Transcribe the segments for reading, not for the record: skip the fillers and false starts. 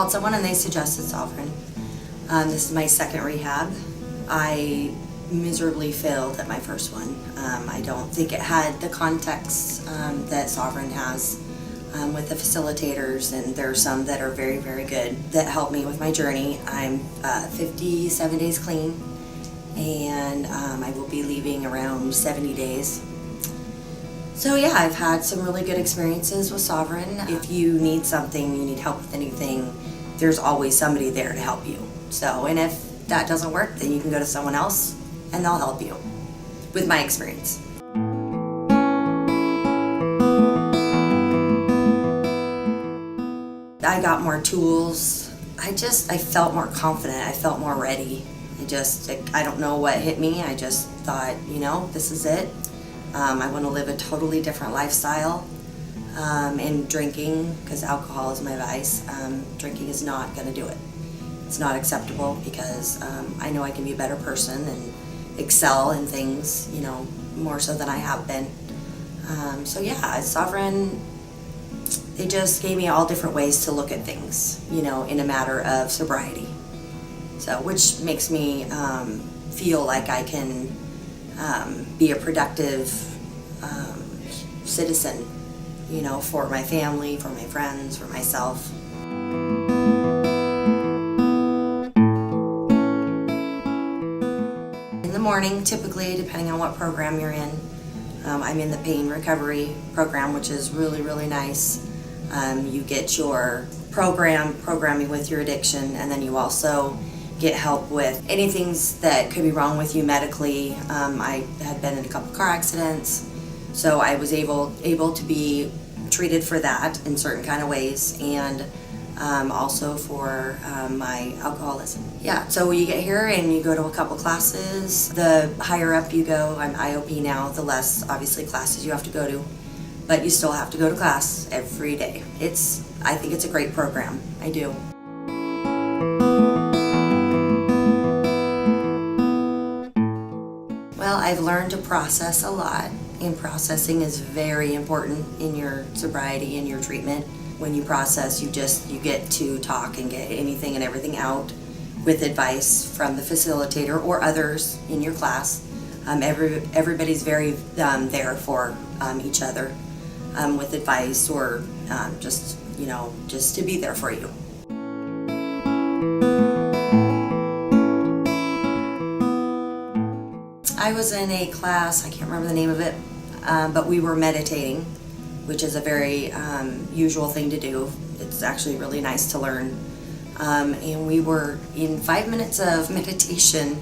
called someone and they suggested Sovereign. This is my second rehab. I miserably failed at my first one. I don't think it had the context that Sovereign has with the facilitators, and there are some that are very, very good that help me with my journey. I'm 57 days clean, and I will be leaving around 70 days. So yeah, I've had some really good experiences with Sovereign. If you need something, you need help with anything, there's always somebody there to help you. So, and if that doesn't work, then you can go to someone else and they'll help you, with my experience. I got more tools. I felt more confident. I felt more ready. I don't know what hit me. I just thought, this is it. I want to live a totally different lifestyle. And drinking, because alcohol is my vice, drinking is not going to do it. It's not acceptable because I know I can be a better person and excel in things, more so than I have been. So yeah, Sovereign, they just gave me all different ways to look at things, in a matter of sobriety. So, which makes me feel like I can be a productive citizen, for my family, for my friends, for myself. In the morning, typically, depending on what program you're in, I'm in the pain recovery program, which is really, really nice. You get your programming with your addiction, and then you also get help with anything that could be wrong with you medically. I had been in a couple car accidents, so I was able to be treated for that in certain kind of ways, and also for my alcoholism. Yeah, so you get here and you go to a couple classes. The higher up you go, I'm IOP now, the less obviously classes you have to go to, but you still have to go to class every day. I think it's a great program. I do. Well, I've learned to process a lot, and processing is very important in your sobriety and your treatment. When you process, you get to talk and get anything and everything out with advice from the facilitator or others in your class. Everybody's very there for each other with advice or just to be there for you. I was in a class, I can't remember the name of it, but we were meditating, which is a very usual thing to do. It's actually really nice to learn. And we were in 5 minutes of meditation,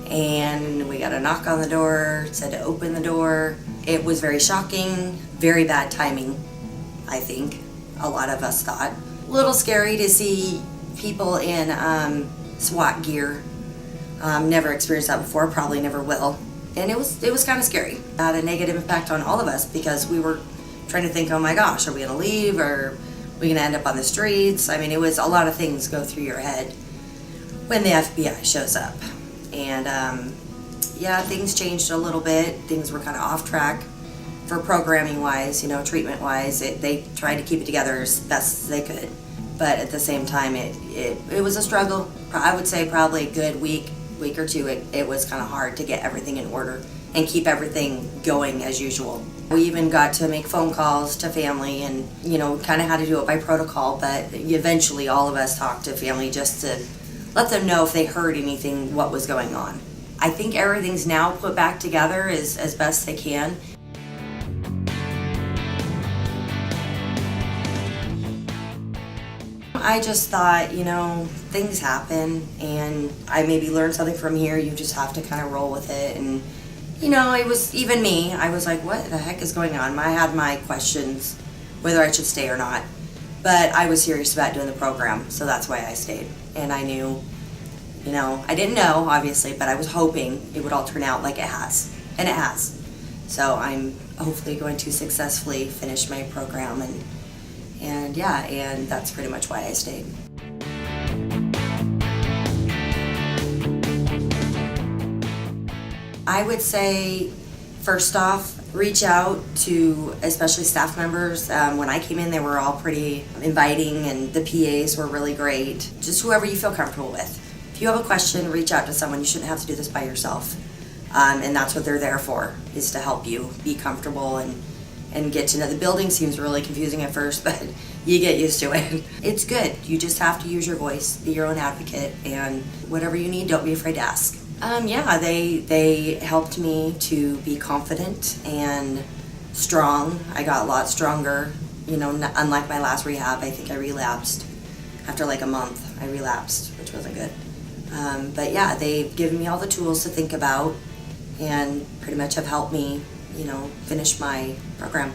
and we got a knock on the door, said to open the door. It was very shocking, very bad timing, I think. A lot of us thought. A little scary to see people in SWAT gear. Never experienced that before, probably never will. And it was kind of scary. It had a negative impact on all of us because we were trying to think, oh my gosh, are we gonna leave, or are we gonna end up on the streets? I mean, it was a lot of things go through your head when the FBI shows up. And yeah, things changed a little bit. Things were kind of off track for programming wise, treatment wise. They tried to keep it together as best as they could. But at the same time, it was a struggle. I would say probably a good week or two, it was kind of hard to get everything in order and keep everything going as usual. We even got to make phone calls to family and, kind of had to do it by protocol, but eventually all of us talked to family just to let them know if they heard anything, what was going on. I think everything's now put back together as best they can. I just thought, things happen, and I maybe learned something from here. You just have to kind of roll with it. And, it was even me. I was like, what the heck is going on? I had my questions whether I should stay or not. But I was serious about doing the program, so that's why I stayed. And I knew, I didn't know, obviously, but I was hoping it would all turn out like it has. And it has. So I'm hopefully going to successfully finish my program, and that's pretty much why I stayed. I would say, first off, reach out to especially staff members. When I came in, they were all pretty inviting, and the PAs were really great. Just whoever you feel comfortable with. If you have a question, reach out to someone. You shouldn't have to do this by yourself. And that's what they're there for, is to help you be comfortable and get to know. The building seems really confusing at first, but you get used to it. It's good. You just have to use your voice, be your own advocate, and whatever you need, don't be afraid to ask. Yeah, they helped me to be confident and strong. I got a lot stronger. Unlike my last rehab, I think I relapsed. After like a month, I relapsed, which wasn't good. But yeah, they've given me all the tools to think about and pretty much have helped me, finish my program.